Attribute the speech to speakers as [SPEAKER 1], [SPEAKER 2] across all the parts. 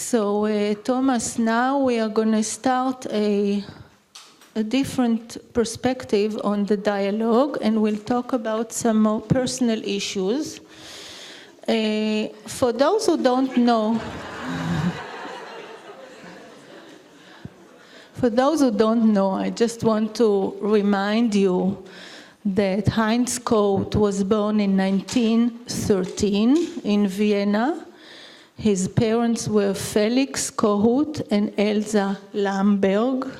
[SPEAKER 1] So, Thomas, now we are going to start a different perspective on the dialogue, and we'll talk about some more personal issues. For those who don't know, I just want to remind you that Heinz Kohut was born in 1913 in Vienna. His parents were Felix Kohut and Elsa Lamberg,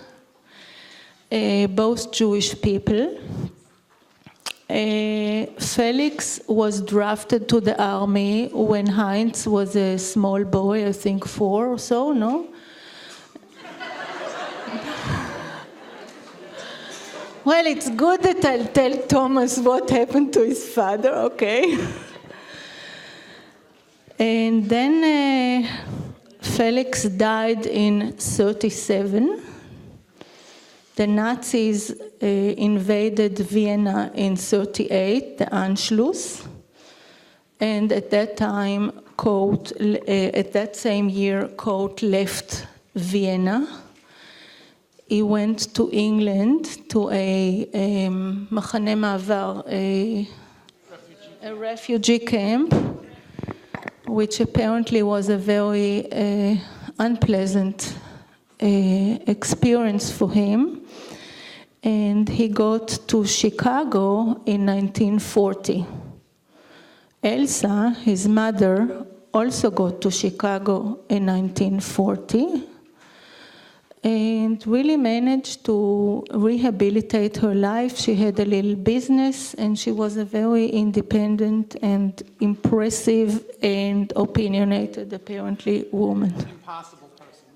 [SPEAKER 1] both Jewish people. Felix was drafted to the army when Heinz was a small boy, I think 4 or so, no? Well, it's good that I'll tell Thomas what happened to his father, okay? And then Felix died in 1937. The Nazis invaded Vienna in 1938, the Anschluss. And at that time, at that same year, Kohut left Vienna. He went to England, to a מחנה מעבר, a refugee camp, which apparently was a very unpleasant experience for him. And he got to Chicago in 1940. Elsa, his mother, also got to Chicago in 1940 and really managed to rehabilitate her life. She had a little business, and she was a very independent and impressive and opinionated, apparently, woman.
[SPEAKER 2] Impossible person.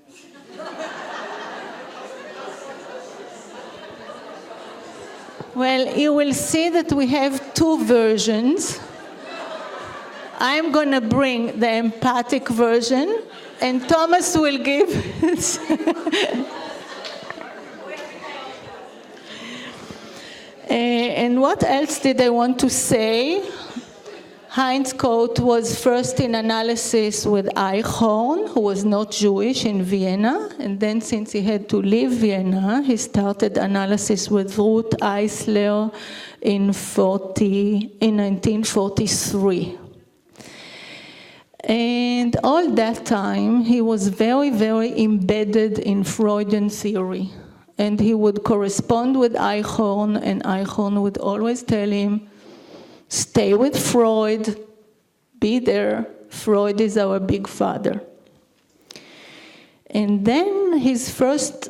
[SPEAKER 1] Well, you will see that we have 2 versions. I'm going to bring the empathic version, and Thomas will give and what else did I want to say? Heinz Kohut was first in analysis with Eichhorn, who was not Jewish, in Vienna. And then, since he had to leave Vienna, he started analysis with Ruth Eisler in 1943. And all that time, he was very, very embedded in Freudian theory. And he would correspond with Eichhorn, and Eichhorn would always tell him, stay with Freud, be there, Freud is our big father. And then his first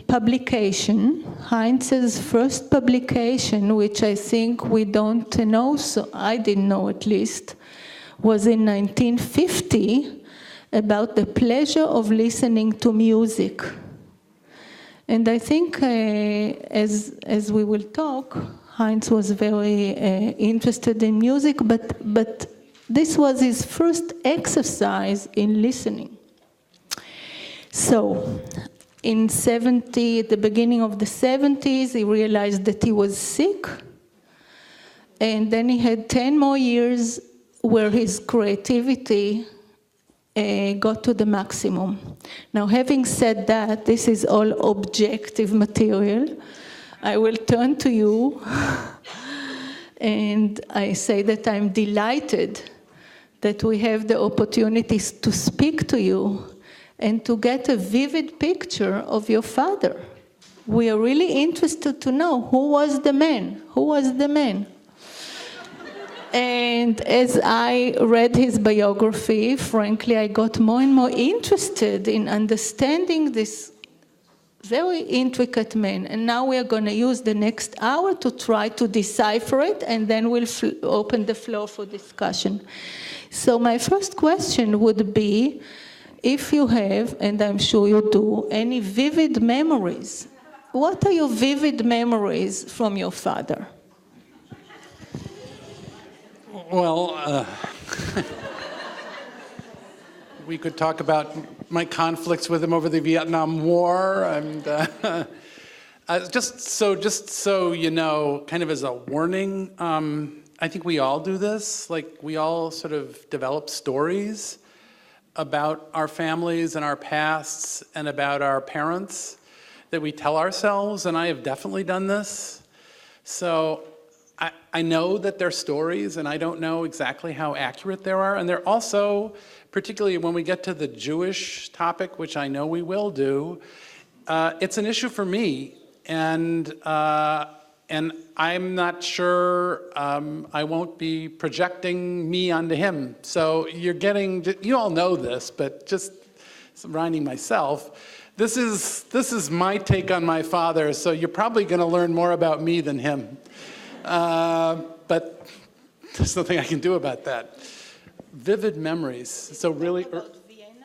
[SPEAKER 1] publication, Heinz's first publication, which I think we don't know, so I didn't know at least, was in 1950, about the pleasure of listening to music. And I think, as we will talk, Heinz was very interested in music, but this was his first exercise in listening. So, at the beginning of the 70s, he realized that he was sick, and then he had 10 more years where his creativity got to the maximum. Now, having said that, this is all objective material. I will turn to you, and I say that I'm delighted that we have the opportunities to speak to you and to get a vivid picture of your father. We are really interested to know who was the man. And as I read his biography, frankly, I got more and more interested in understanding this very intricate man. And now we are going to use the next hour to try to decipher it, and then we'll open the floor for discussion. So my first question would be, if you have, and I'm sure you do, any vivid memories. What are your vivid memories from your father?
[SPEAKER 2] Well, we could talk about my conflicts with him over the Vietnam War, and just so you know, kind of as a warning, I think we all do this. Like, we all sort of develop stories about our families and our pasts and about our parents that we tell ourselves, and I have definitely done this. So I know that they're stories, and I don't know exactly how accurate they are. And they're also, particularly when we get to the Jewish topic, which I know we will do, it's an issue for me. And I'm not sure I won't be projecting me onto him. So you all know this, but just reminding myself, this is my take on my father, so you're probably going to learn more about me than him. But there's nothing I can do about that. Vivid memories. So really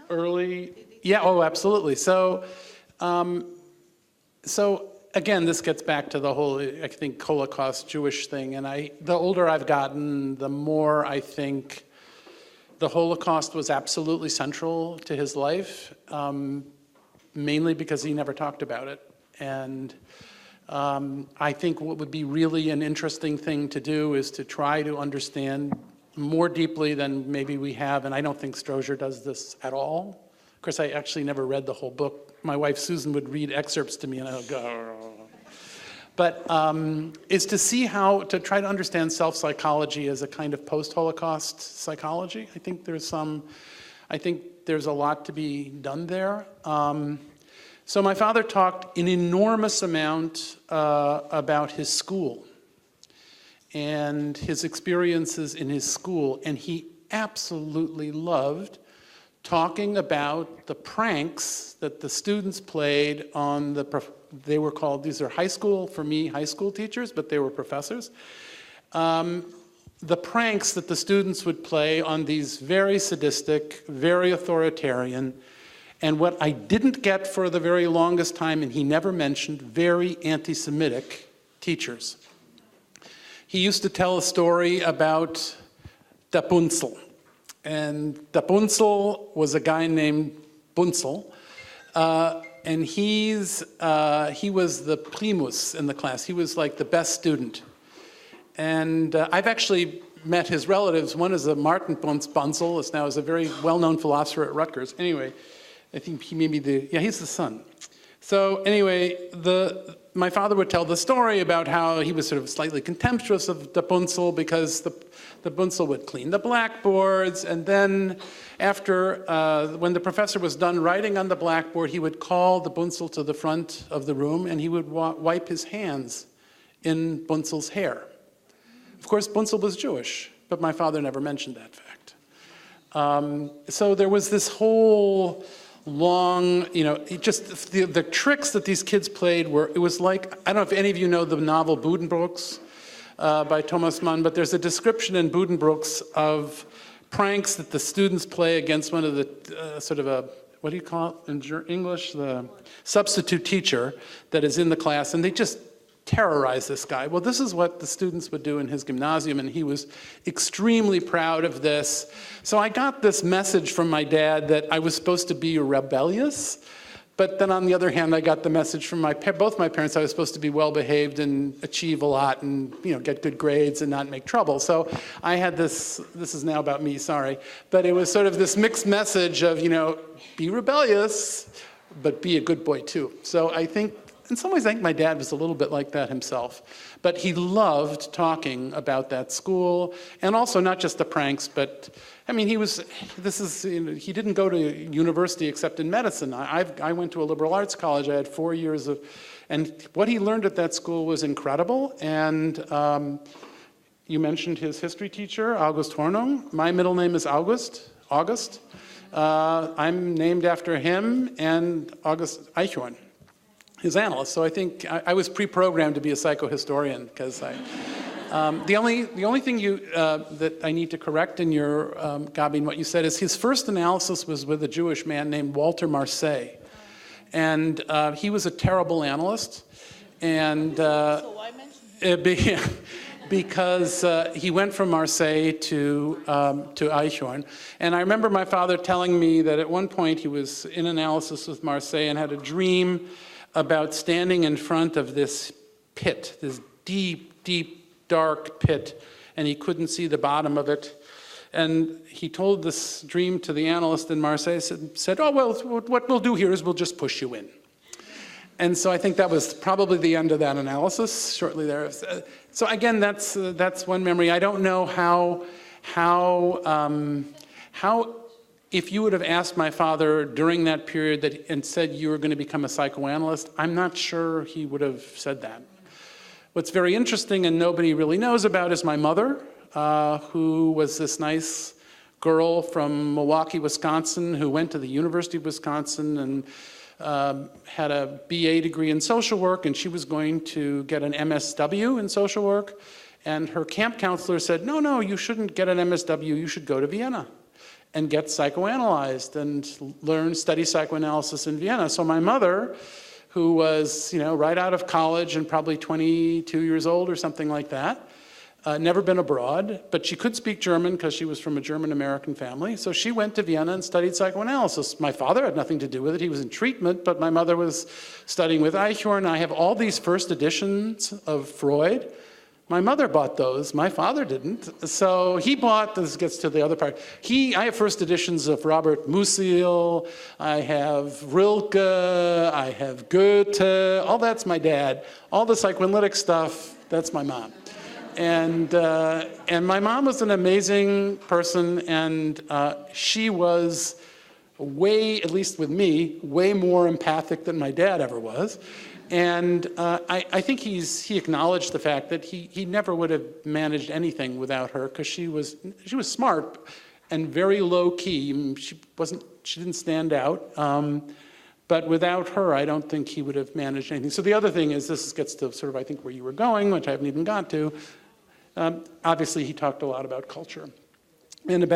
[SPEAKER 2] early. Yeah, oh, absolutely. So again, this gets back to the whole, I think, Holocaust Jewish thing. And the older I've gotten, the more I think the Holocaust was absolutely central to his life, mainly because he never talked about it. And I think what would be really an interesting thing to do is to try to understand more deeply than maybe we have, and I don't think Strozier does this at all. Of course, I actually never read the whole book. My wife Susan would read excerpts to me, and I would go, but is to see how to try to understand self-psychology as a kind of post-Holocaust psychology. I think there's a lot to be done there. So my father talked an enormous amount about his school and his experiences in his school, and he absolutely loved talking about the pranks that the students played on they were called, these are high school teachers, but they were professors. The pranks that the students would play on these very sadistic, very authoritarian, and what I didn't get for the very longest time, and he never mentioned, very anti-Semitic teachers. He used to tell a story about Rapunzel. And Rapunzel was a guy named Bunzel, and he was the primus in the class. He was like the best student. And I've actually met his relatives. One is a Martin Bunzel, is now a very well-known philosopher at Rutgers. Anyway, I think he may be he's the son. So anyway, my father would tell the story about how he was sort of slightly contemptuous of Rapunzel because the Bunzel would clean the blackboards, and then after, when the professor was done writing on the blackboard, he would call the Bunzel to the front of the room, and he would wipe his hands in Bunzel's hair. Of course, Bunzel was Jewish, but my father never mentioned that fact. So there was this whole long, just the tricks that these kids played it was like, I don't know if any of you know the novel Buddenbrooks by Thomas Mann, but there's a description in Buddenbrooks of pranks that the students play against one of the, what do you call it in English? The substitute teacher that is in the class, and they just terrorize this guy. Well, this is what the students would do in his gymnasium, and he was extremely proud of this. So I got this message from my dad that I was supposed to be rebellious, but then on the other hand, I got the message from both my parents I was supposed to be well-behaved and achieve a lot and get good grades and not make trouble. So I had this is now about me, sorry, but it was sort of this mixed message of, be rebellious, but be a good boy too. So I think, in some ways, I think my dad was a little bit like that himself. But he loved talking about that school, and also not just the pranks, but, he didn't go to university except in medicine. I went to a liberal arts college. I had 4 years and what he learned at that school was incredible. And you mentioned his history teacher, August Hornung. My middle name is August. I'm named after him and August Eichhorn, his analyst. So I think I was pre-programmed to be a psychohistorian because the only thing that I need to correct in your Gabi, in what you said, is his first analysis was with a Jewish man named Walter Marseille, and he was a terrible analyst, and
[SPEAKER 1] so why mention him?
[SPEAKER 2] Because he went from Marseille to Eichhorn. And I remember my father telling me that at one point he was in analysis with Marseille and had a dream about standing in front of this pit, this deep, deep, dark pit, and he couldn't see the bottom of it. And he told this dream to the analyst in Marseille, said, oh, well, what we'll do here is we'll just push you in. And so I think that was probably the end of that analysis shortly there. So again, that's one memory. I don't know how if you would have asked my father during that period and said you were going to become a psychoanalyst, I'm not sure he would have said that. What's very interesting and nobody really knows about is my mother, who was this nice girl from Milwaukee, Wisconsin, who went to the University of Wisconsin and had a BA degree in social work, and she was going to get an MSW in social work. And her camp counselor said, no, you shouldn't get an MSW, you should go to Vienna and get psychoanalyzed and study psychoanalysis in Vienna. So my mother, who was, right out of college and probably 22 years old or something like that, never been abroad, but she could speak German because she was from a German-American family. So she went to Vienna and studied psychoanalysis. My father had nothing to do with it. He was in treatment, but my mother was studying with Eichhorn. I have all these first editions of Freud. My mother bought those. My father didn't. So he bought, this gets to the other part. I have first editions of Robert Musil. I have Rilke. I have Goethe. All that's my dad. All the psychoanalytic stuff, that's my mom. And my mom was an amazing person, and she was at least with me, way more empathic than my dad ever was. And I think he acknowledged the fact that he never would have managed anything without her, because she was smart and very low key. She didn't stand out. But without her, I don't think he would have managed anything. So the other thing is, this gets to sort of, I think, where you were going, which I haven't even got to. Obviously, he talked a lot about culture. And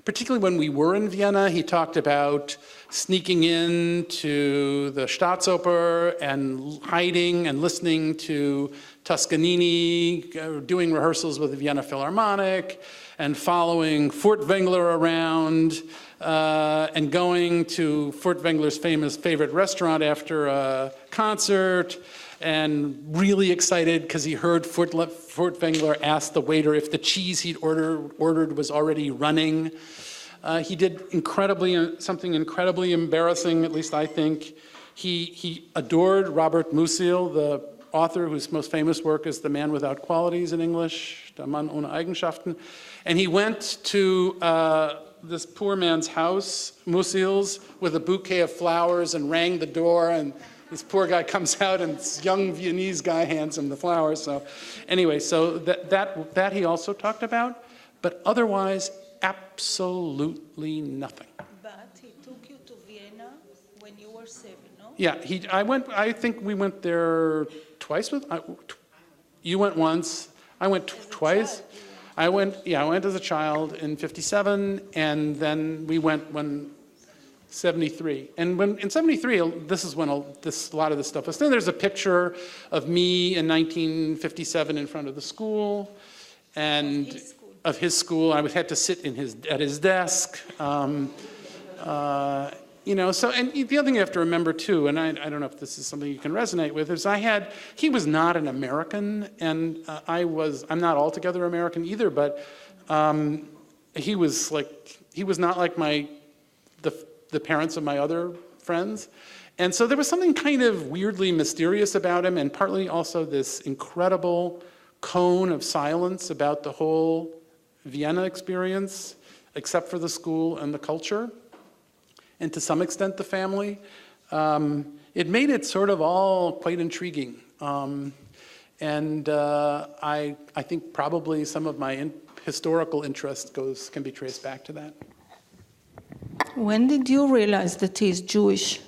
[SPEAKER 2] particularly when we were in Vienna, he talked about sneaking into the Staatsoper and hiding and listening to Toscanini, doing rehearsals with the Vienna Philharmonic, and following Furtwängler around, and going to Furtwängler's favorite restaurant after a concert, and really excited because he heard Furtwängler ask the waiter if the cheese he'd ordered was already running. He did something incredibly embarrassing, at least I think. He adored Robert Musil, the author whose most famous work is The Man Without Qualities in English, Der Mann ohne Eigenschaften. And he went to this poor man's house, Musil's, with a bouquet of flowers and rang the door, and this poor guy comes out, and this young Viennese guy hands him the flowers. So anyway, so that he also talked about, but otherwise, absolutely nothing.
[SPEAKER 1] But he took you to Vienna when you were 7, no?
[SPEAKER 2] Yeah, I think we went there twice you went once, I went twice. I went as a child in 1957, and then we went when 1973. And in 1973, this is when a lot of this stuff was. Then there's a picture of me in 1957 in front of the school, and of his school. I had to sit at his desk. So, and the other thing you have to remember too, and I don't know if this is something you can resonate with, is he was not an American, and I'm not altogether American either, but he was not like the parents of my other friends. And so there was something kind of weirdly mysterious about him, and partly also this incredible cone of silence about the whole Vienna experience, except for the school and the culture, and to some extent the family. It made it sort of all quite intriguing. And I think probably some of my historical interest can be traced back to that.
[SPEAKER 1] When did you realize that he is Jewish?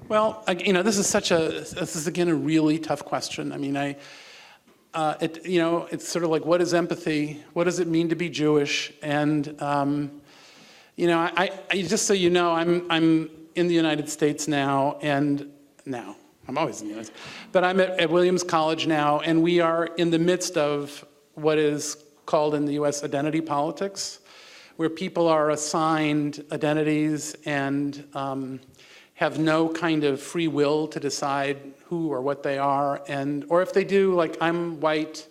[SPEAKER 2] Well, this is again a really tough question. I mean, it's sort of like, what is empathy? What does it mean to be Jewish? And I just so you know, I'm in the United States now, and now I'm always in the United States, but I'm at Williams College now, and we are in the midst of what is called in the U.S. identity politics, where people are assigned identities and have no kind of free will to decide who or what they are, or if they do, like I'm white,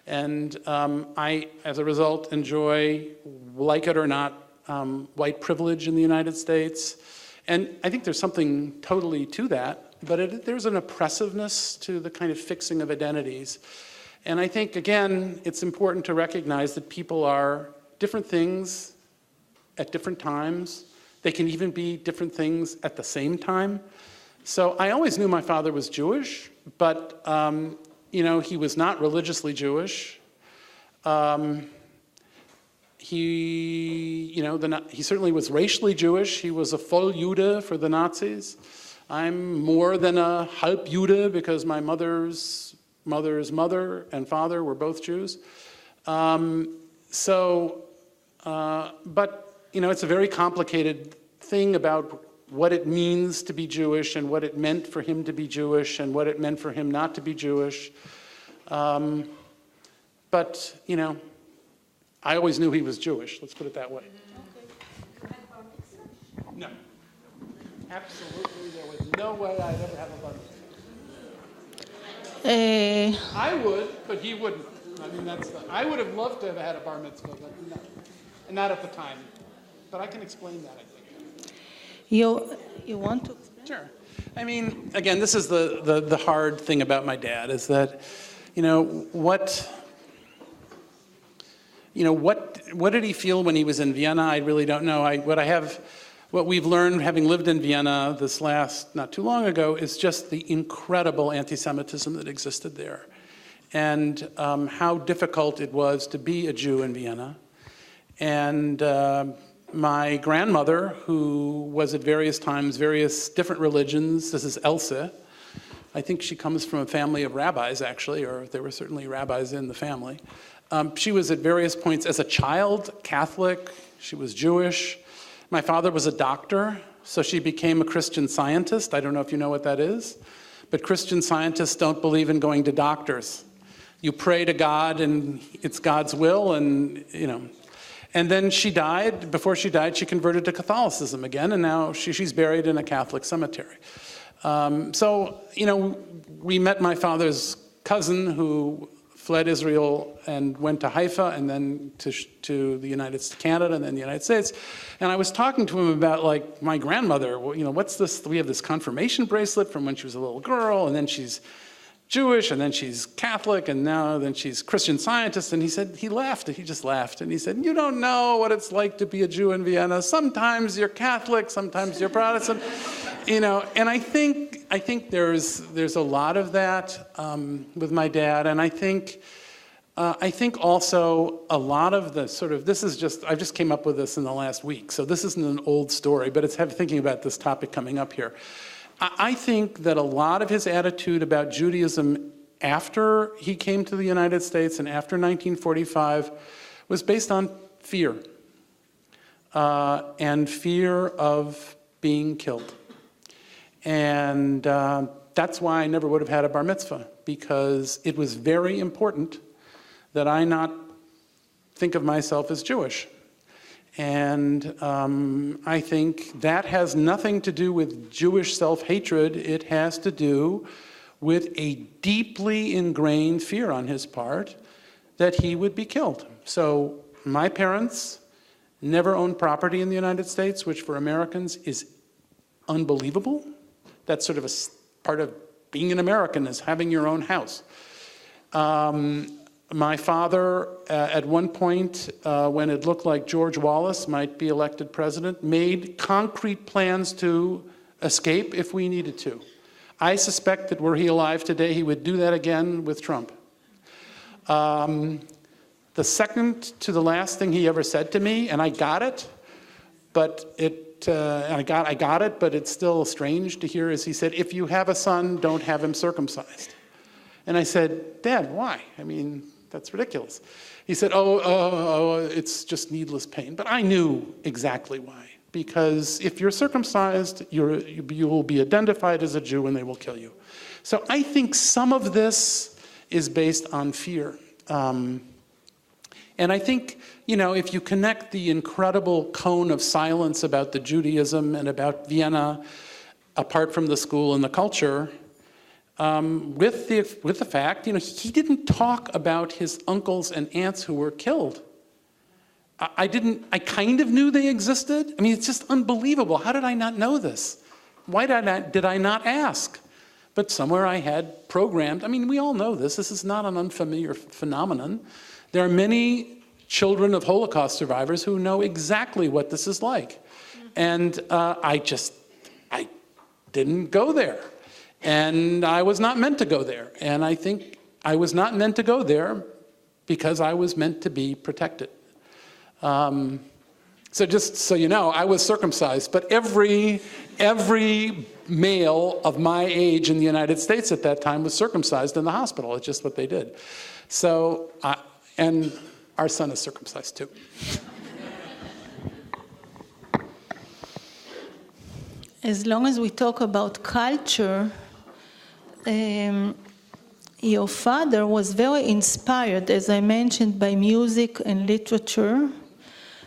[SPEAKER 2] And I, as a result, enjoy, like it or not, white privilege in the United States. And I think there's something totally to that, but there's an oppressiveness to the kind of fixing of identities. And I think, again, it's important to recognize that people are different things at different times. They can even be different things at the same time. So I always knew my father was Jewish, but he was not religiously Jewish. He certainly was racially Jewish. He was a voll Jude for the Nazis. I'm more than a halb Jude because my mother's mother and father were both Jews. But it's a very complicated thing about what it means to be Jewish and what it meant for him to be Jewish and what it meant for him not to be Jewish. I always knew he was Jewish, let's put it that way.
[SPEAKER 1] Okay.
[SPEAKER 2] No. Absolutely, there was no way I'd ever have a bar mitzvah. I would, but he wouldn't. I mean, I would have loved to have had a bar mitzvah, but no. And not at the time. But I can explain that, I think.
[SPEAKER 1] You want to explain?
[SPEAKER 2] Sure. I mean, again, this is the hard thing about my dad, is that, what did he feel when he was in Vienna? I really don't know. What we've learned, having lived in Vienna this not too long ago, is just the incredible anti-Semitism that existed there, and how difficult it was to be a Jew in Vienna. And my grandmother, who was at various times various different religions, this is Else. I think she comes from a family of rabbis, actually, or there were certainly rabbis in the family. She was at various points as a child Catholic. She was Jewish. My father was a doctor, so she became a Christian Scientist. I don't know if you know what that is, but Christian Scientists don't believe in going to doctors. You pray to God, and it's God's will, and And then she died. Before she died, she converted to Catholicism again, and now she's buried in a Catholic cemetery. We met my father's cousin who fled Israel and went to Haifa and then to the Canada and then the United States. And I was talking to him about, like, my grandmother. What's this? We have this confirmation bracelet from when she was a little girl, and then she's Jewish, and then she's Catholic, and then she's Christian Scientist. And he said, he just laughed, and he said, you don't know what it's like to be a Jew in Vienna. Sometimes you're Catholic, sometimes you're Protestant, And I think there's a lot of that with my dad, and I think also a lot of the I just came up with this in the last week, so this isn't an old story, but it's thinking about this topic coming up here. I think that a lot of his attitude about Judaism after he came to the United States and after 1945 was based on fear, and fear of being killed. And that's why I never would have had a bar mitzvah, because it was very important that I not think of myself as Jewish. And I think that has nothing to do with Jewish self-hatred. It has to do with a deeply ingrained fear on his part that he would be killed. So my parents never owned property in the United States, which for Americans is unbelievable. That's sort of a part of being an American, is having your own house. My father, at one point, when it looked like George Wallace might be elected president, made concrete plans to escape if we needed to. I suspect that were he alive today, he would do that again with Trump. The second to the last thing he ever said to me, and I got it, but I got it, but it's still strange to hear, is he said, if you have a son, don't have him circumcised. And I said, Dad, why? I mean, that's ridiculous. He said, it's just needless pain. But I knew exactly why. Because if you're circumcised, you will be identified as a Jew and they will kill you. So I think some of this is based on fear. And I think, if you connect the incredible cone of silence about the Judaism and about Vienna, apart from the school and the culture, with the fact, he didn't talk about his uncles and aunts who were killed. I kind of knew they existed. I mean, it's just unbelievable. How did I not know this? Why did I not ask? But somewhere I had programmed, I mean, we all know this. This is not an unfamiliar phenomenon. There are many children of Holocaust survivors who know exactly what this is like. And I didn't go there. And I was not meant to go there. And I think I was not meant to go there because I was meant to be protected. So just so you know, I was circumcised, but every male of my age in the United States at that time was circumcised in the hospital. It's just what they did. So, and our son is circumcised too.
[SPEAKER 1] As long as we talk about culture, your father was very inspired, as I mentioned, by music and literature,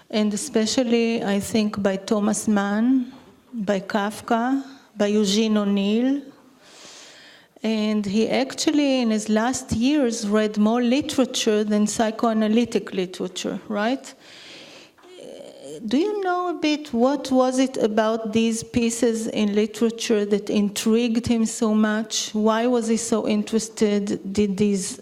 [SPEAKER 1] and especially, I think, by Thomas Mann, by Kafka, by Eugene O'Neill. And he actually, in his last years, read more literature than psychoanalytic literature, right? Do you know a bit what was it about these pieces in literature that intrigued him so much? Why was he so interested? Did these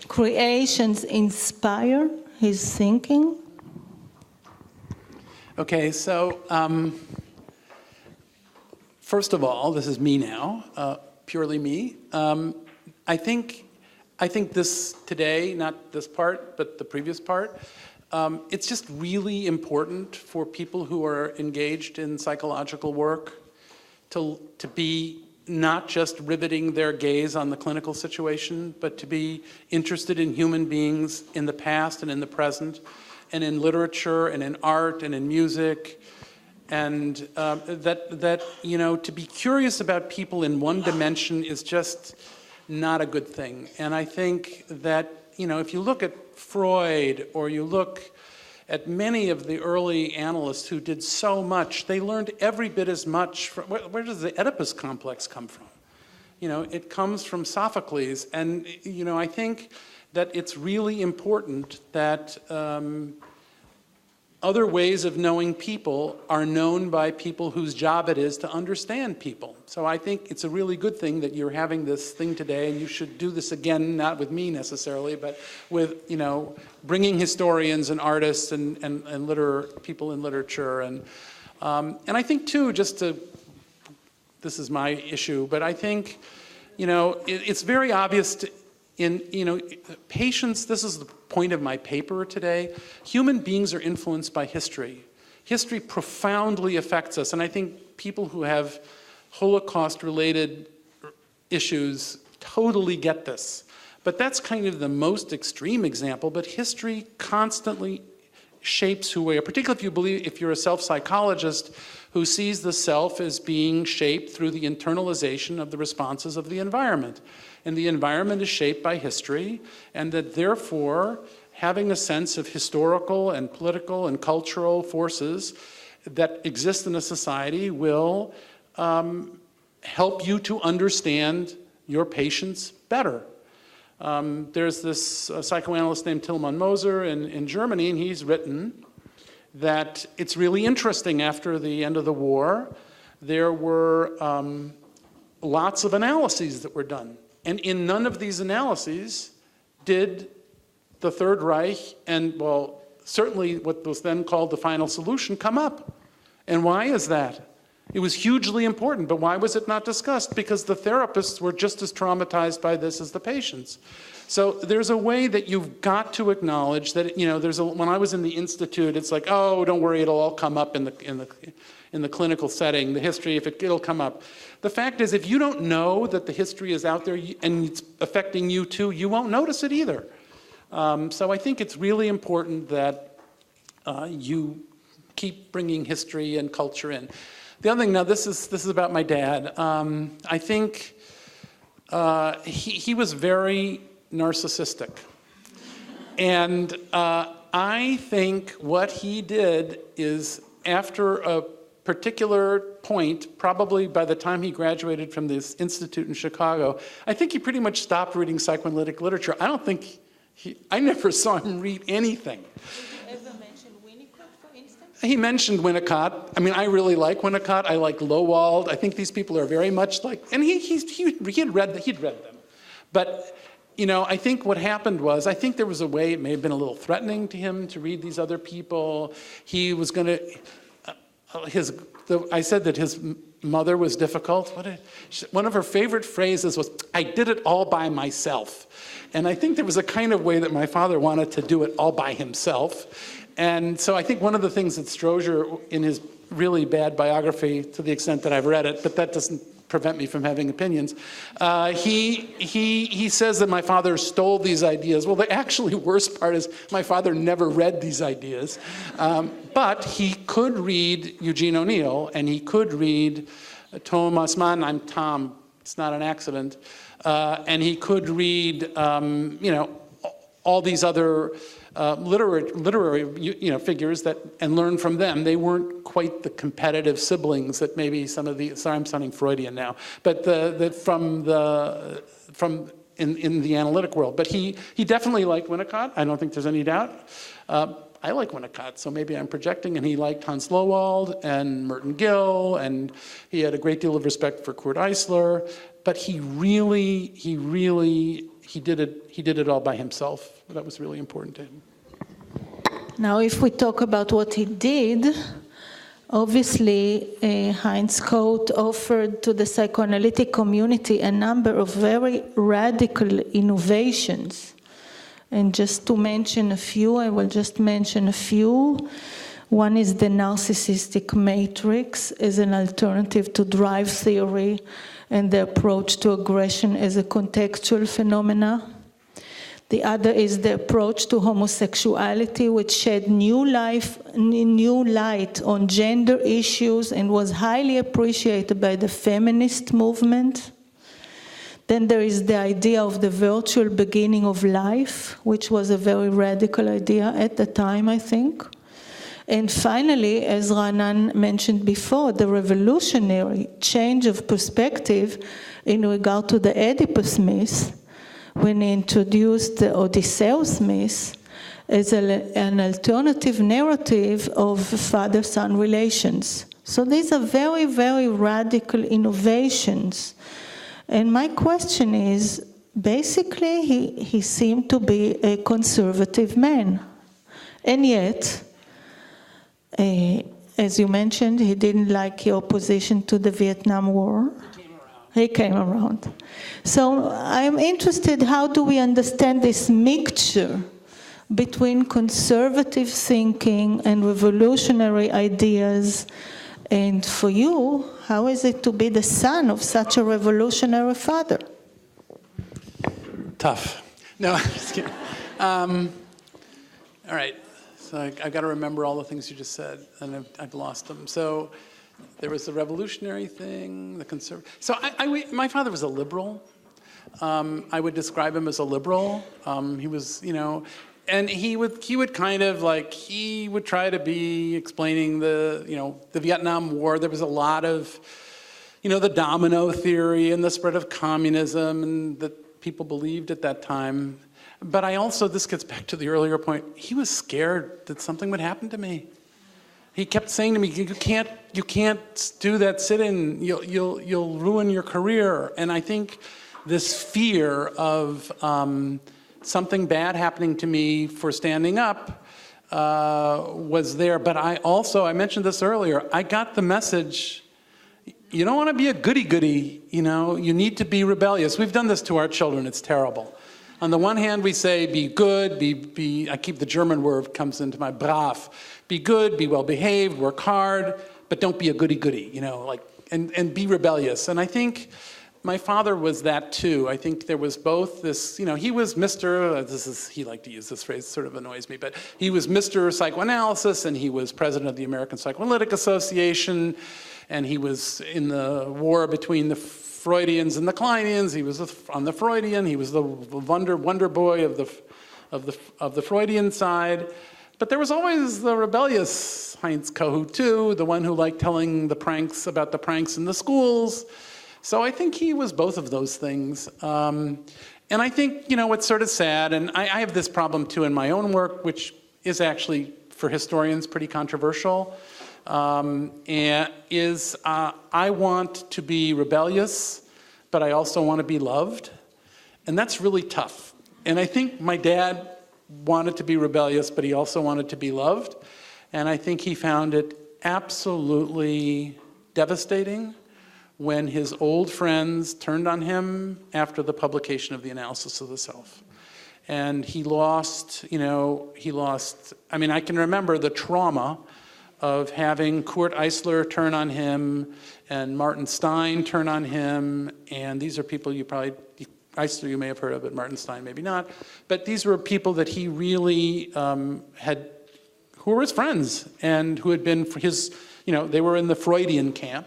[SPEAKER 1] creations inspire his thinking?
[SPEAKER 2] Okay, so first of all, this is me now, purely me. I think this today, not this part, but the previous part, it's just really important for people who are engaged in psychological work to be not just riveting their gaze on the clinical situation, but to be interested in human beings in the past and in the present, and in literature and in art and in music, and to be curious about people in one dimension is just not a good thing. And I think that, if you look at Freud or you look at many of the early analysts who did so much, they learned every bit as much from, where does the Oedipus complex come from? It comes from Sophocles. And, I think that it's really important that other ways of knowing people are known by people whose job it is to understand people. So I think it's a really good thing that you're having this thing today, and you should do this again, not with me necessarily, but with, bringing historians and artists and people in literature. And I think too, this is my issue, but I think, it's very obvious patients, this is the point of my paper today, human beings are influenced by history. History profoundly affects us, and I think people who have Holocaust-related issues totally get this. But that's kind of the most extreme example, but history constantly shapes who we are, particularly if you're a self-psychologist who sees the self as being shaped through the internalization of the responses of the environment. And the environment is shaped by history, and that therefore, having a sense of historical and political and cultural forces that exist in a society will help you to understand your patients better. There's this psychoanalyst named Tilman Moser in Germany, and he's written that it's really interesting after the end of the war, there were lots of analyses that were done. And in none of these analyses did the Third Reich and, well, certainly what was then called the final solution come up. And why is that? It was hugely important, but why was it not discussed? Because the therapists were just as traumatized by this as the patients. So there's a way that you've got to acknowledge that, when I was in the institute, it's like, oh, don't worry, it'll all come up in the clinical setting, the history, it'll come up. The fact is, if you don't know that the history is out there and it's affecting you too, you won't notice it either. So I think it's really important that you keep bringing history and culture in. The other thing, now this is about my dad. I think he was very narcissistic. And I think what he did is, after particular point, probably by the time he graduated from this institute in Chicago, I think he pretty much stopped reading psychoanalytic literature. I don't think I never saw him read anything.
[SPEAKER 1] Did you ever mention Winnicott, for instance?
[SPEAKER 2] He mentioned Winnicott. I mean, I really like Winnicott. I like Lowald. I think these people are very much like, and he'd read them. But, you know, I think what happened was, I think there was a way, it may have been a little threatening to him to read these other people. He was going to, I said that his mother was difficult. One of her favorite phrases was, "I did it all by myself." And I think there was a kind of way that my father wanted to do it all by himself. And so I think one of the things that Strozier, in his really bad biography, to the extent that I've read it, but that doesn't prevent me from having opinions, he says that my father stole these ideas. Well, the actually worst part is my father never read these ideas. But he could read Eugene O'Neill, and he could read Thomas Mann. I'm Tom. It's not an accident. And he could read, you know, all these other literary figures and learn from them. They weren't quite the competitive siblings that maybe some of the, sorry, I'm sounding Freudian now, but from in the analytic world. But he definitely liked Winnicott. I don't think there's any doubt. I like Winnicott, so maybe I'm projecting, and he liked Hans Lowald and Merton Gill, and he had a great deal of respect for Kurt Eisler, but he did it all by himself. That was really important to him.
[SPEAKER 1] Now, if we talk about what he did, obviously, Heinz Kohut offered to the psychoanalytic community a number of very radical innovations. And just to mention a few, I will just mention a few. One is the narcissistic matrix as an alternative to drive theory and the approach to aggression as a contextual phenomena. The other is the approach to homosexuality, which shed new light on gender issues and was highly appreciated by the feminist movement. Then there is the idea of the virtual beginning of life, which was a very radical idea at the time, I think. And finally, as Ranan mentioned before, the revolutionary change of perspective in regard to the Oedipus myth, when he introduced the Odysseus myth as an alternative narrative of father-son relations. So these are very, very radical innovations. And my question is, basically, he seemed to be a conservative man. And yet, as you mentioned, he didn't like your opposition to the Vietnam War. He came around. So I'm interested, how do we understand this mixture between conservative thinking and revolutionary ideas? And for you, how is it to be the son of such a revolutionary father?
[SPEAKER 2] Tough. No, I'm just kidding. All right. So I've got to remember all the things you just said, and I've lost them. So there was the revolutionary thing, the conservative. So my father was a liberal. I would describe him as a liberal. He was, and he would kind of like, he would try to be explaining the Vietnam War. There was a lot of, the domino theory and the spread of communism and that people believed at that time. But this gets back to the earlier point, he was scared that something would happen to me. He kept saying to me, you can't do that sit-in, you'll ruin your career. And I think this fear of something bad happening to me for standing up was there. But I mentioned this earlier, I got the message, you don't want to be a goody-goody, you need to be rebellious. We've done this to our children, it's terrible. On the one hand, we say, be good, I keep the German word, comes into my brav. Be good, be well-behaved, work hard, but don't be a goody-goody, and be rebellious. And I think my father was that too. I think there was both this, he was Mr., he liked to use this phrase, it sort of annoys me, but he was Mr. Psychoanalysis, and he was president of the American Psychoanalytic Association, and he was in the war between the Freudians and the Kleinians. He was on the Freudian. He was the wonder boy of the Freudian side. But there was always the rebellious Heinz Kohut too, the one who liked telling the pranks about the pranks in the schools. So I think he was both of those things. And I think, what's sort of sad, and I have this problem too in my own work, which is actually, for historians, pretty controversial, is I want to be rebellious, but I also want to be loved. And that's really tough. And I think my dad wanted to be rebellious, but he also wanted to be loved. And I think he found it absolutely devastating when his old friends turned on him after the publication of the Analysis of the Self. And he lost, I can remember the trauma of having Kurt Eisler turn on him and Martin Stein turn on him. And these are people Eisler you may have heard of, but Martin Stein maybe not. But these were people that he really who were his friends and who had been his, they were in the Freudian camp.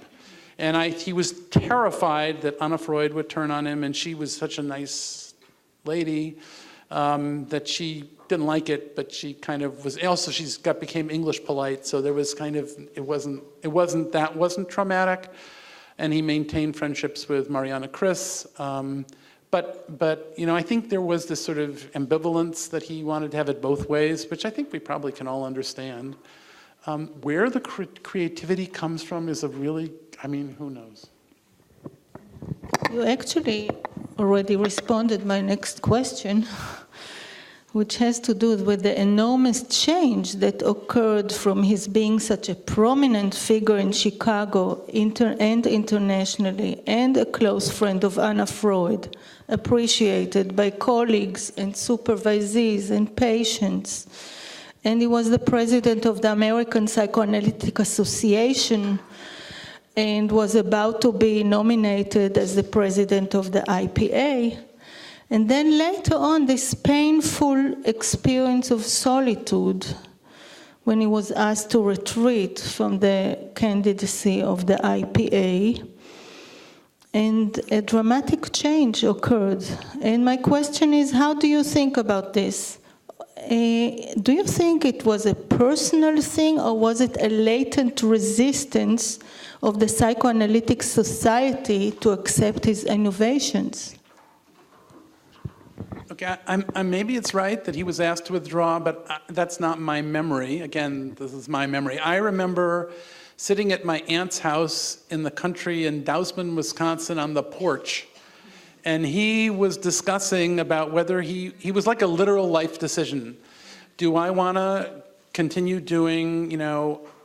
[SPEAKER 2] And he was terrified that Anna Freud would turn on him, and she was such a nice lady that she didn't like it, but she kind of was. Also, became English polite, so there was kind of it wasn't traumatic, and he maintained friendships with Mariana Chris. But I think there was this sort of ambivalence that he wanted to have it both ways, which I think we probably can all understand. Where the creativity comes from is who knows?
[SPEAKER 1] You actually already responded my next question, which has to do with the enormous change that occurred from his being such a prominent figure in Chicago and internationally, and a close friend of Anna Freud, appreciated by colleagues and supervisees and patients. And he was the president of the American Psychoanalytic Association and was about to be nominated as the president of the IPA. And then later on, this painful experience of solitude when he was asked to retreat from the candidacy of the IPA. And a dramatic change occurred. And my question is, how do you think about this? Do you think it was a personal thing, or was it a latent resistance of the psychoanalytic society to accept his innovations?
[SPEAKER 2] Okay, maybe it's right that he was asked to withdraw, but that's not my memory. Again, this is my memory. I remember sitting at my aunt's house in the country in Dousman, Wisconsin on the porch, and he was discussing about whether he was like a literal life decision. Do I want to continue doing,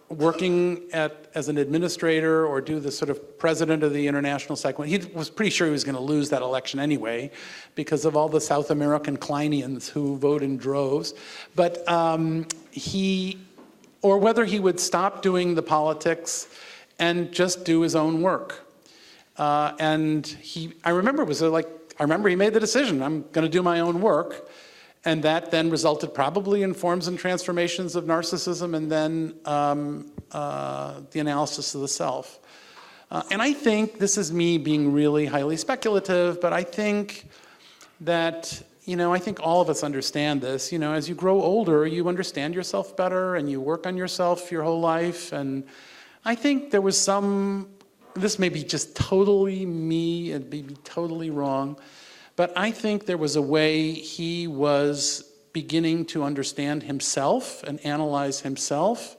[SPEAKER 2] working as an administrator, or do the sort of president of the International Psychoanalytic? He was pretty sure he was going to lose that election anyway because of all the South American Kleinians who vote in droves. But or whether he would stop doing the politics and just do his own work. I remember he made the decision, I'm going to do my own work. And that then resulted probably in forms and transformations of narcissism, and then the analysis of the self. And I think, this is me being really highly speculative, but I think that, I think all of us understand this. As you grow older, you understand yourself better, and you work on yourself your whole life. And I think there was this may be just totally me, and be totally wrong, but I think there was a way he was beginning to understand himself and analyze himself,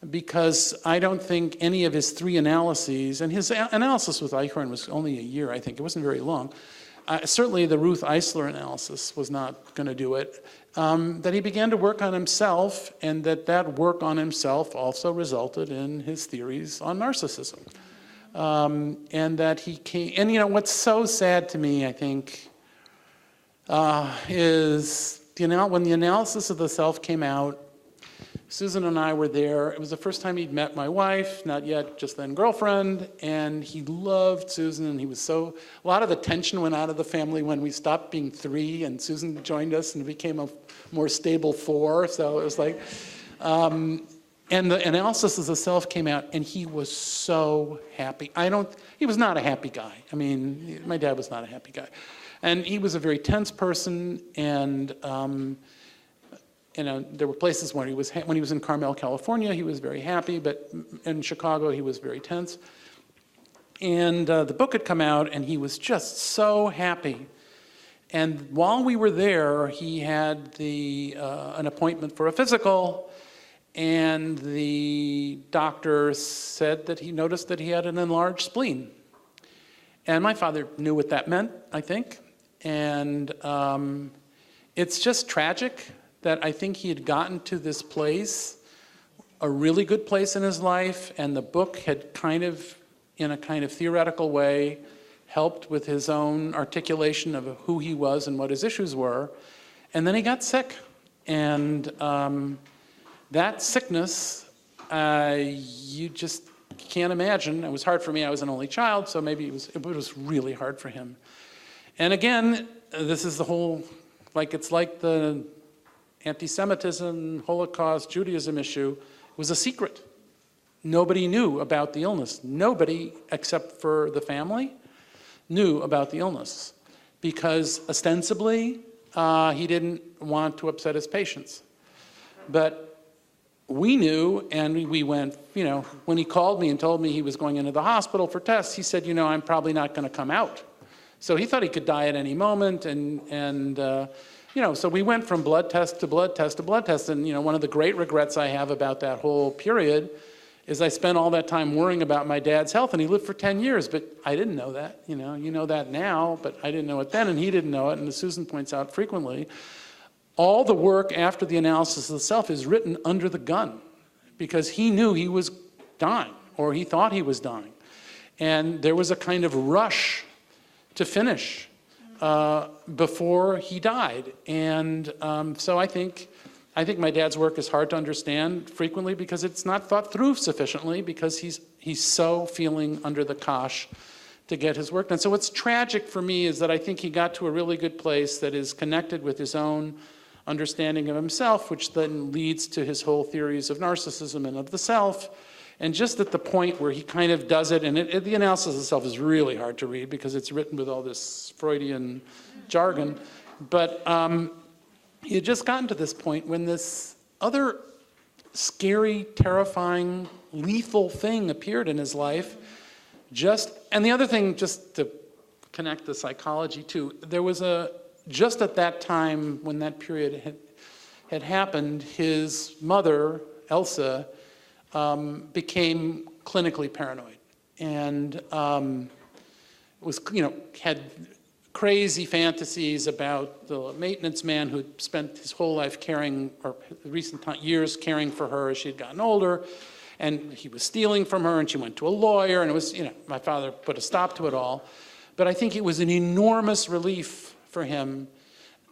[SPEAKER 2] because I don't think any of his three analyses, and his analysis with Eichhorn was only a year, I think. It wasn't very long. Certainly the Ruth Eisler analysis was not going to do it. That he began to work on himself, and that work on himself also resulted in his theories on narcissism. And that he came, and what's so sad to me, I think, is when the Analysis of the Self came out, Susan and I were there. It was the first time he'd met my wife, not yet just then girlfriend, and he loved Susan, and a lot of the tension went out of the family when we stopped being 3 and Susan joined us and became a more stable 4, so it was like, and the Analysis of the Self came out, and he was so happy. He was not a happy guy. My dad was not a happy guy. And he was a very tense person, and there were places when he was in Carmel, California, he was very happy, but in Chicago, he was very tense. And the book had come out, and he was just so happy. And while we were there, he had an appointment for a physical, and the doctor said that he noticed that he had an enlarged spleen. And my father knew what that meant, I think. And it's just tragic that I think he had gotten to this place, a really good place in his life, and the book had kind of, in a kind of theoretical way, helped with his own articulation of who he was and what his issues were. And then he got sick. And that sickness, you just can't imagine. It was hard for me. I was an only child, so maybe it was really hard for him. And again, this is the whole, it's like the anti-Semitism, Holocaust, Judaism issue was a secret. Nobody knew about the illness. Nobody, except for the family, knew about the illness because ostensibly he didn't want to upset his patients. But we knew, and we went, when he called me and told me he was going into the hospital for tests, he said, I'm probably not going to come out. So he thought he could die at any moment, and so we went from blood test to blood test to blood test, and one of the great regrets I have about that whole period is I spent all that time worrying about my dad's health, and he lived for 10 years, but I didn't know that, you know that now, but I didn't know it then, and he didn't know it, and as Susan points out frequently, all the work after the analysis of the self is written under the gun, because he knew he was dying, or he thought he was dying, and there was a kind of rush to finish before he died, and so I think my dad's work is hard to understand frequently because it's not thought through sufficiently because he's so feeling under the cosh to get his work done. So what's tragic for me is that I think he got to a really good place that is connected with his own understanding of himself, which then leads to his whole theories of narcissism and of the self. And just at the point where he kind of does it, and the analysis of the self is really hard to read because it's written with all this Freudian jargon, but he had just gotten to this point when this other scary, terrifying, lethal thing appeared in his life. And the other thing, just to connect the psychology too, there was just at that time when that period had happened, his mother, Elsa, became clinically paranoid and had crazy fantasies about the maintenance man who had spent his whole life caring, or recent years caring for her as she had gotten older, and he was stealing from her, and she went to a lawyer, and it was, my father put a stop to it all. But I think it was an enormous relief for him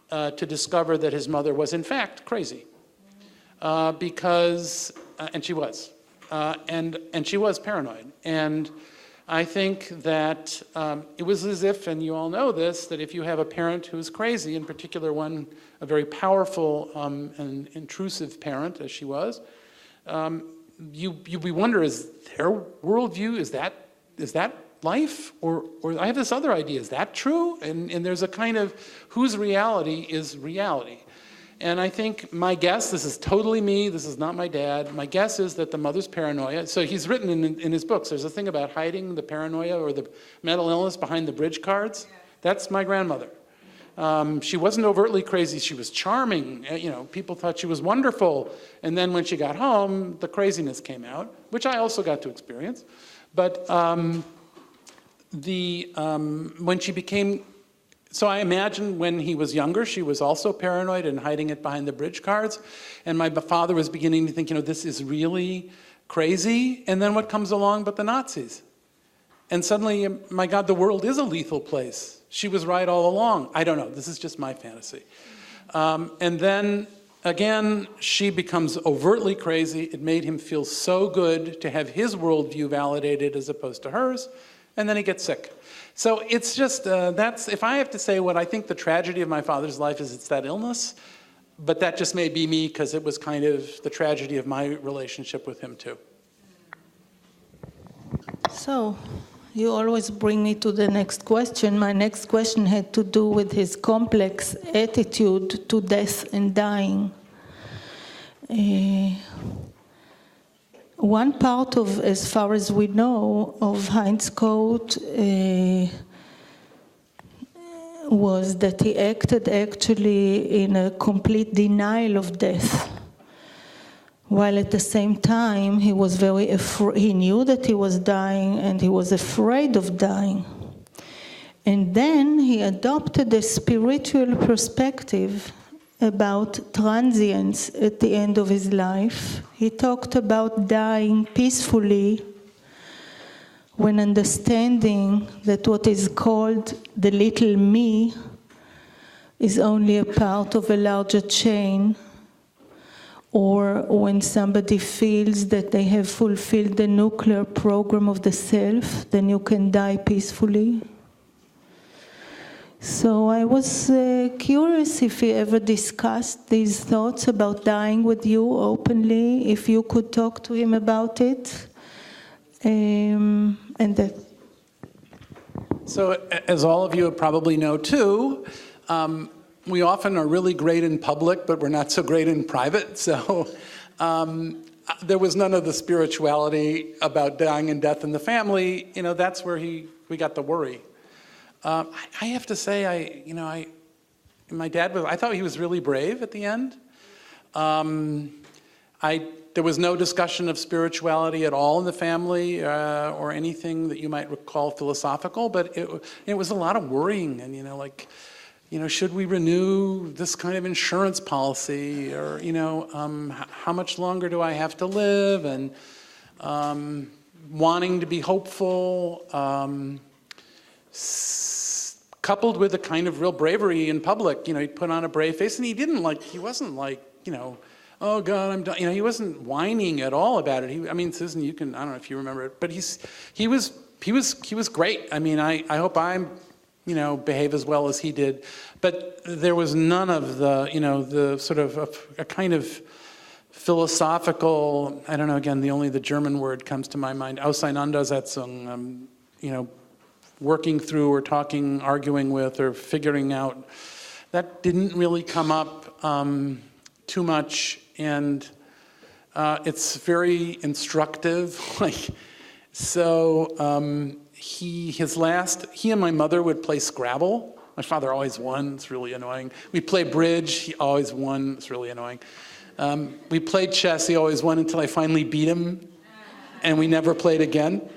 [SPEAKER 2] to discover that his mother was in fact crazy, because, and she was, and she was paranoid, and I think that it was as if, and you all know this, that if you have a parent who's crazy, in particular one, a very powerful and intrusive parent, as she was, you wonder, is their worldview, is that life? Or I have this other idea, is that true? And there's a kind of, whose reality is reality? And I think my guess, this is totally me, this is not my dad, my guess is that the mother's paranoia, so he's written in his books, there's a thing about hiding the paranoia or the mental illness behind the bridge cards. That's my grandmother. She wasn't overtly crazy, she was charming, people thought she was wonderful, and then when she got home, the craziness came out, which I also got to experience. But when she became, so I imagine when he was younger, she was also paranoid and hiding it behind the bridge cards. And my father was beginning to think, this is really crazy. And then what comes along but the Nazis? And suddenly, my God, the world is a lethal place. She was right all along. I don't know. This is just my fantasy. And then, again, she becomes overtly crazy. It made him feel so good to have his worldview validated as opposed to hers. And then he gets sick. So it's just, if I have to say what I think the tragedy of my father's life is, it's that illness. But that just may be me because it was kind of the tragedy of my relationship with him too.
[SPEAKER 1] So you always bring me to the next question. My next question had to do with his complex attitude to death and dying. one part of, as far as we know, of Heinz Kohut was that he acted actually in a complete denial of death, while at the same time he was he knew that he was dying and he was afraid of dying. And then he adopted a spiritual perspective about transience at the end of his life. He talked about dying peacefully when understanding that what is called the little me is only a part of a larger chain, or when somebody feels that they have fulfilled the nuclear program of the self, then you can die peacefully. So I was curious if he ever discussed these thoughts about dying with you openly, if you could talk to him about it. And that.
[SPEAKER 2] So as all of you probably know too, we often are really great in public, but we're not so great in private. So there was none of the spirituality about dying and death in the family. You know, that's where we got the worry. I have to say, my dad I thought he was really brave at the end. There was no discussion of spirituality at all in the family, or anything that you might recall philosophical, but it was a lot of worrying, and should we renew this kind of insurance policy, or how much longer do I have to live, and wanting to be hopeful. Coupled with a kind of real bravery in public, he put on a brave face, and he wasn't like, oh God, I'm done. He wasn't whining at all about it. Susan, I don't know if you remember it, but he was great. I hope I'm, behave as well as he did, but there was none of the sort of a kind of philosophical, I don't know, again, only the German word comes to my mind, Auseinandersetzung, working through or talking, arguing with, or figuring out. That didn't really come up too much, and it's very instructive. He and my mother would play Scrabble. My father always won, it's really annoying. We played bridge, he always won, it's really annoying. We played chess, he always won until I finally beat him, and we never played again.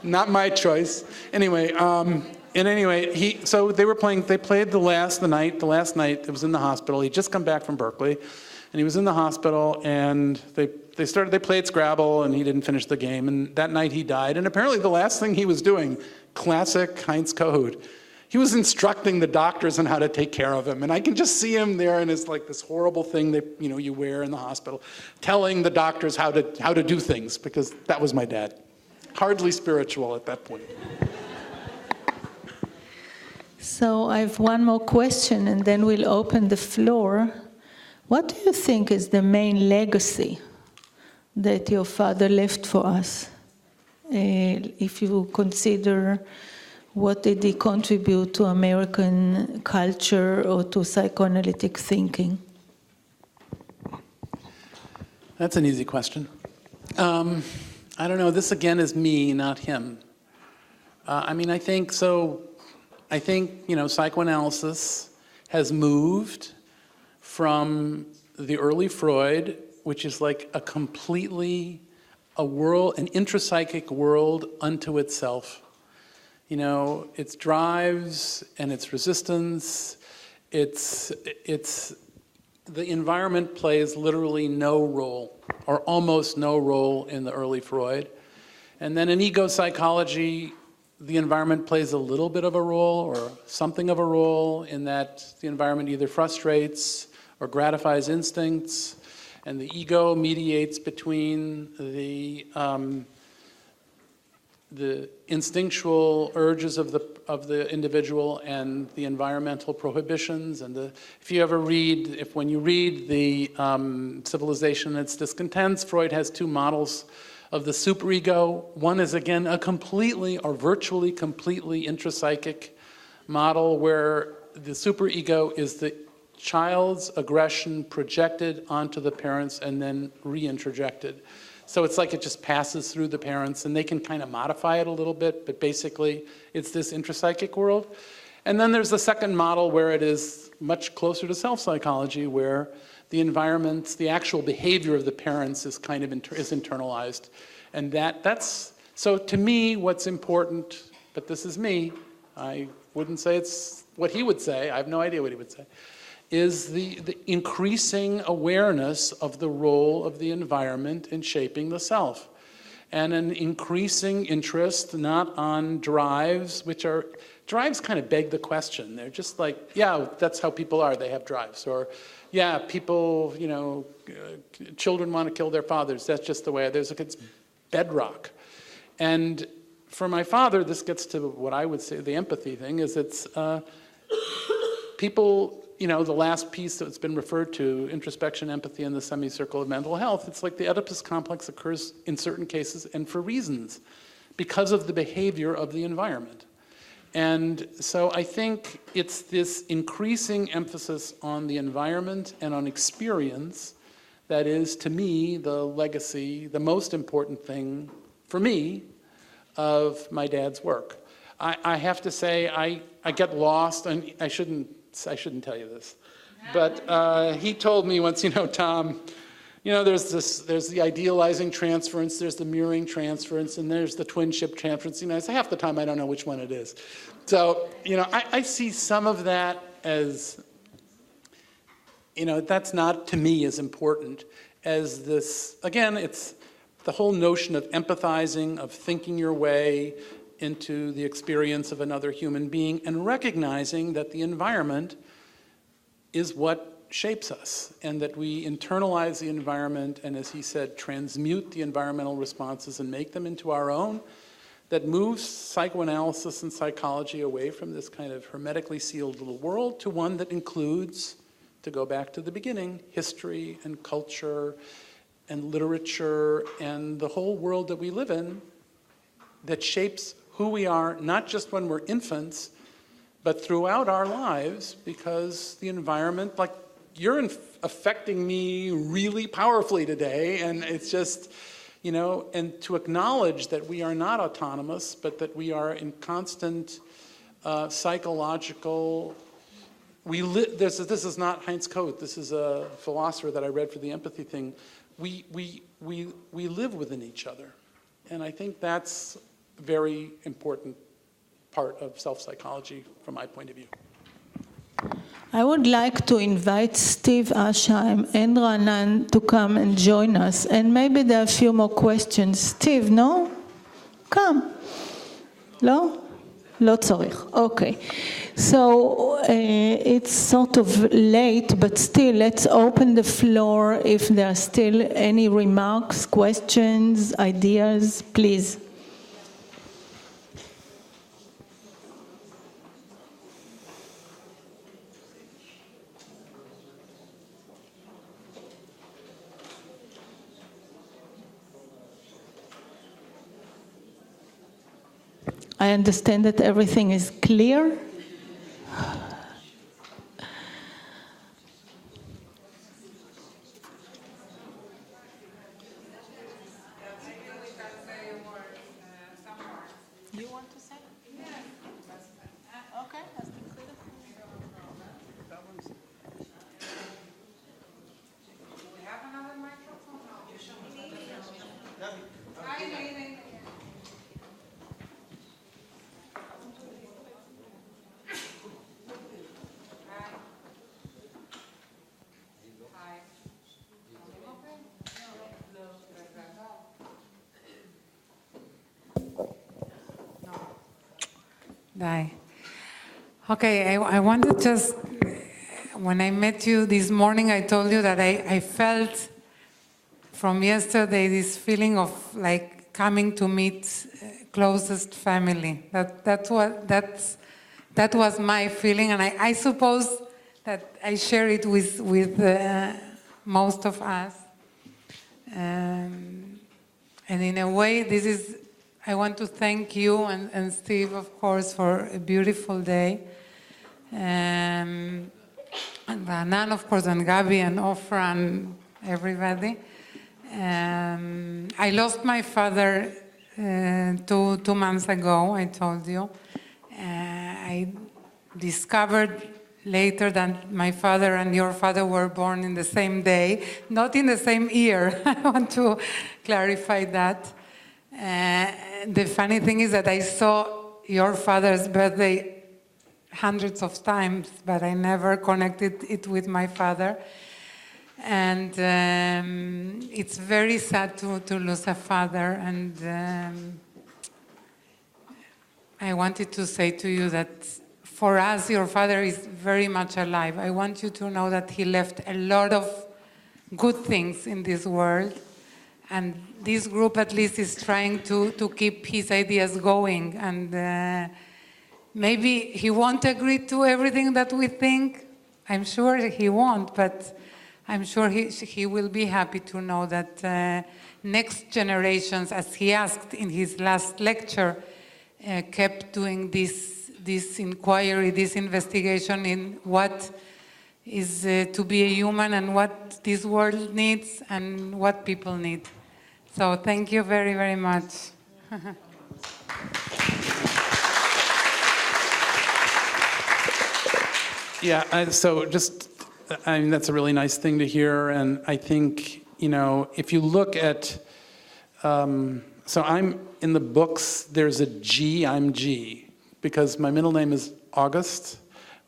[SPEAKER 2] Not my choice. Anyway, so they played the last night, it was in the hospital. He'd just come back from Berkeley, and he was in the hospital, and they played Scrabble, and he didn't finish the game, and that night he died. And apparently the last thing he was doing, classic Heinz Kohut, he was instructing the doctors on how to take care of him. And I can just see him there in his this horrible thing that you wear in the hospital, telling the doctors how to do things, because that was my dad. Hardly spiritual at that point.
[SPEAKER 1] So I have one more question, and then we'll open the floor. What do you think is the main legacy that your father left for us? If you consider what did he contribute to American culture or to psychoanalytic thinking?
[SPEAKER 2] That's an easy question. I don't know, this again is me, not him. I think psychoanalysis has moved from the early Freud, which is like a world, an intrapsychic world unto itself. Its drives and its resistance, the environment plays literally no role, or almost no role in the early Freud. And then in ego psychology, the environment plays a little bit of a role, or something of a role, in that the environment either frustrates or gratifies instincts, and the ego mediates between the instinctual urges of the individual and the environmental prohibitions. And when you read the Civilization and Its Discontents, Freud has two models of the superego. One is, again, a completely or virtually completely intrapsychic model where the superego is the child's aggression projected onto the parents and then reintrojected. So it's like it just passes through the parents, and they can kind of modify it a little bit, but basically it's this intrapsychic world. And then there's the second model where it is much closer to self-psychology, where the environment, the actual behavior of the parents is kind of is internalized. And that's, so to me, what's important, but this is me, I wouldn't say it's what he would say, I have no idea what he would say, is the increasing awareness of the role of the environment in shaping the self. And an increasing interest not on drives, which are, drives kind of beg the question. They're just like, yeah, that's how people are, they have drives. Or, yeah, people, you know, children want to kill their fathers, that's just the way it is. It's bedrock. And for my father, this gets to what I would say the empathy thing, is it's people, you know, the last piece that's been referred to, introspection, empathy, and the semicircle of mental health, it's like the Oedipus complex occurs in certain cases and for reasons, because of the behavior of the environment. And so I think it's this increasing emphasis on the environment and on experience that is, to me, the legacy, the most important thing for me of my dad's work. I have to say, I get lost, and I shouldn't tell you this, but he told me once, you know, Tom, you know, there's the idealizing transference, there's the mirroring transference, and there's the twinship transference. You know, so half the time I don't know which one it is. So, you know, I see some of that as, you know, that's not to me as important as this, again, it's the whole notion of empathizing, of thinking your way into the experience of another human being, and recognizing that the environment is what shapes us, and that we internalize the environment and, as he said, transmute the environmental responses and make them into our own, that moves psychoanalysis and psychology away from this kind of hermetically sealed little world to one that includes, to go back to the beginning, history and culture and literature and the whole world that we live in, that shapes who we are, not just when we're infants, but throughout our lives, because the environment, like, you're affecting me really powerfully today, and it's just, you know, and to acknowledge that we are not autonomous, but that we are in constant psychological, this is not Heinz Kohut, this is a philosopher that I read for the empathy thing. We live within each other, and I think that's a very important part of self-psychology from my point of view.
[SPEAKER 1] I would like to invite Steve Asheim and Ranan to come and join us, and maybe there are a few more questions. Steve, no? Come. לא? לא צריך. Okay. So it's sort of late, but still, let's open the floor if there are still any remarks, questions, ideas, please. I understand that everything is clear. You want to say? Okay.
[SPEAKER 3] We have another microphone? Hi. Okay, I wanted just, when I met you this morning, I told you that I felt from yesterday this feeling of like coming to meet closest family. That was my feeling, and I suppose that I share it with most of us. And in a way, I want to thank you and Steve, of course, for a beautiful day. and Anan, of course, and Gabi and Ofra and everybody. I lost my father 2 months ago, I told you. I discovered later that my father and your father were born in the same day, not in the same year. I want to clarify that. The funny thing is that I saw your father's birthday hundreds of times, but I never connected it with my father. And it's very sad to lose a father. And I wanted to say to you that for us, your father is very much alive. I want you to know that he left a lot of good things in this world. And this group at least is trying to keep his ideas going. And maybe he won't agree to everything that we think. I'm sure he won't, but I'm sure he will be happy to know that next generations, as he asked in his last lecture, kept doing this inquiry, this investigation in what is to be a human and what this world needs and what people need. So thank you very, very much.
[SPEAKER 2] Yeah, so just, I mean, that's a really nice thing to hear. And I think, you know, if you look at, so I'm in the books, there's a G, I'm G, because my middle name is August,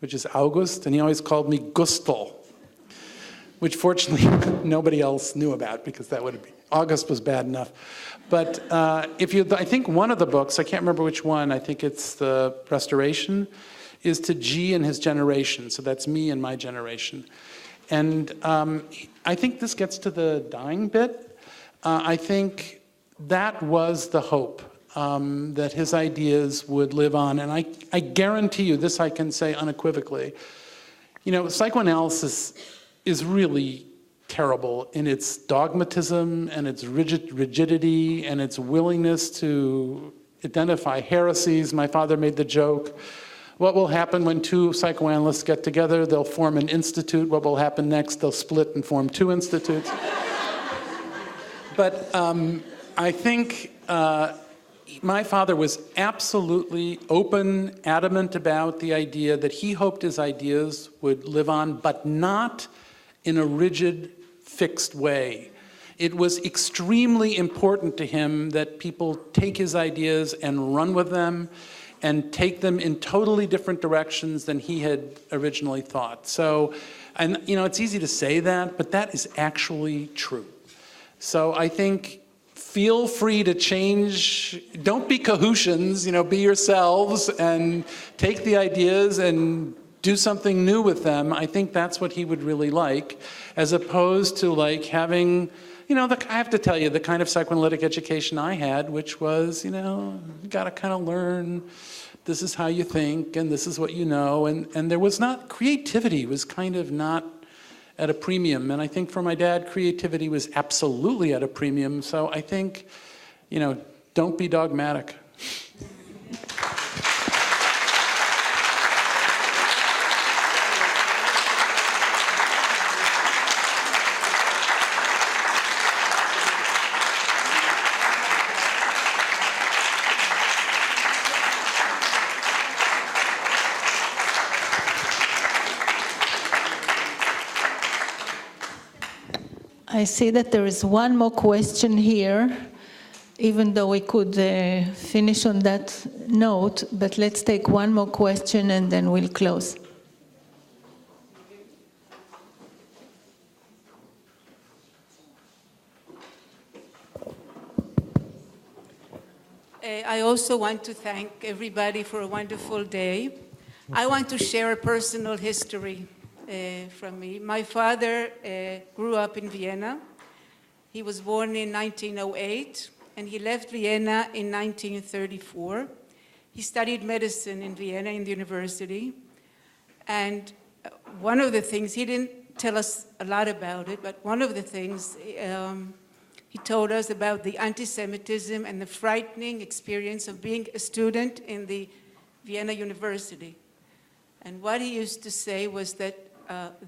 [SPEAKER 2] which is August, and he always called me Gustel, which fortunately nobody else knew about because that would have been, August was bad enough. But if you, I think one of the books, I can't remember which one, I think it's the Restoration, is to G and his generation. So that's me and my generation. And I think this gets to the dying bit. I think that was the hope, that his ideas would live on. And I guarantee you, this I can say unequivocally, you know, psychoanalysis is really terrible in its dogmatism and its rigidity and its willingness to identify heresies. My father made the joke, what will happen when 2 psychoanalysts get together? They'll form an institute. What will happen next? They'll split and form 2 institutes. But I think my father was absolutely open, adamant about the idea that he hoped his ideas would live on, but not in a rigid, fixed way. It was extremely important to him that people take his ideas and run with them and take them in totally different directions than he had originally thought. So, and you know, it's easy to say that, but that is actually true. So I think feel free to change, don't be Kohutians, you know, be yourselves and take the ideas and do something new with them. I think that's what he would really like, as opposed to like having, you know, I have to tell you, the kind of psychoanalytic education I had, which was, you know, you got to kind of learn, this is how you think, and this is what you know, and there was not, creativity was kind of not at a premium, and I think for my dad, creativity was absolutely at a premium, so I think, you know, don't be dogmatic.
[SPEAKER 1] I see that there is one more question here, even though we could finish on that note, but let's take one more question and then we'll close.
[SPEAKER 4] I also want to thank everybody for a wonderful day. I want to share a personal history from me. My father grew up in Vienna. He was born in 1908, and he left Vienna in 1934. He studied medicine in Vienna in the university. And one of the things, he didn't tell us a lot about it, but one of the things he told us about the anti-Semitism and the frightening experience of being a student in the Vienna University. And what he used to say was that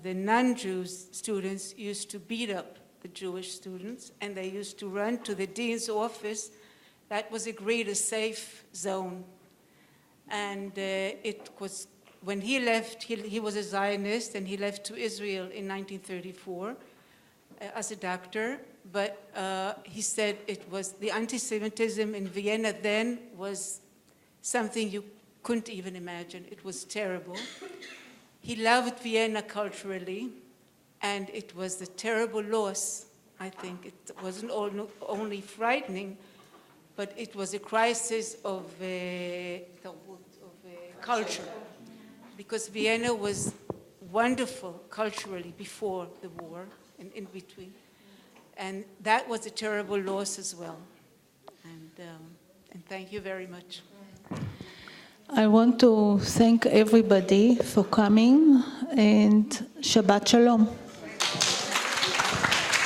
[SPEAKER 4] the non-Jews students used to beat up the Jewish students, and they used to run to the dean's office. That was agreed a safe zone. And it was, when he left, he was a Zionist, and he left to Israel in 1934 as a doctor, but he said it was, the anti-Semitism in Vienna then was something you couldn't even imagine. It was terrible. He loved Vienna culturally, and it was a terrible loss, I think. It wasn't only frightening, but it was a crisis of culture, because Vienna was wonderful culturally before the war and in between. And that was a terrible loss as well. And thank you very much.
[SPEAKER 1] I want to thank everybody for coming, and Shabbat Shalom.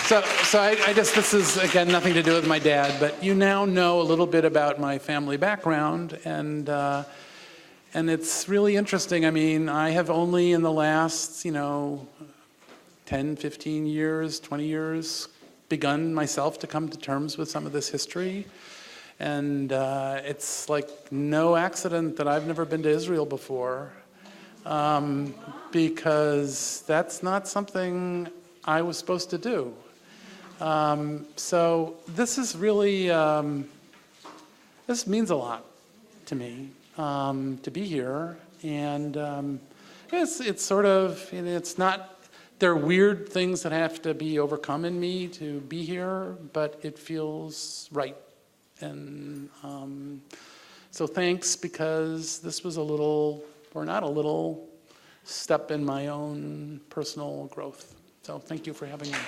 [SPEAKER 2] So I guess this is, again, nothing to do with my dad, but you now know a little bit about my family background, and it's really interesting. I mean, I have only in the last, 10, 15 years, 20 years, begun myself to come to terms with some of this history. And it's like no accident that I've never been to Israel before, because that's not something I was supposed to do. So this is really, this means a lot to me, to be here. And it's sort of, it's not, there are weird things that have to be overcome in me to be here, but it feels right. And so thanks, because this was a little, or not a little, step in my own personal growth. So thank you for having me.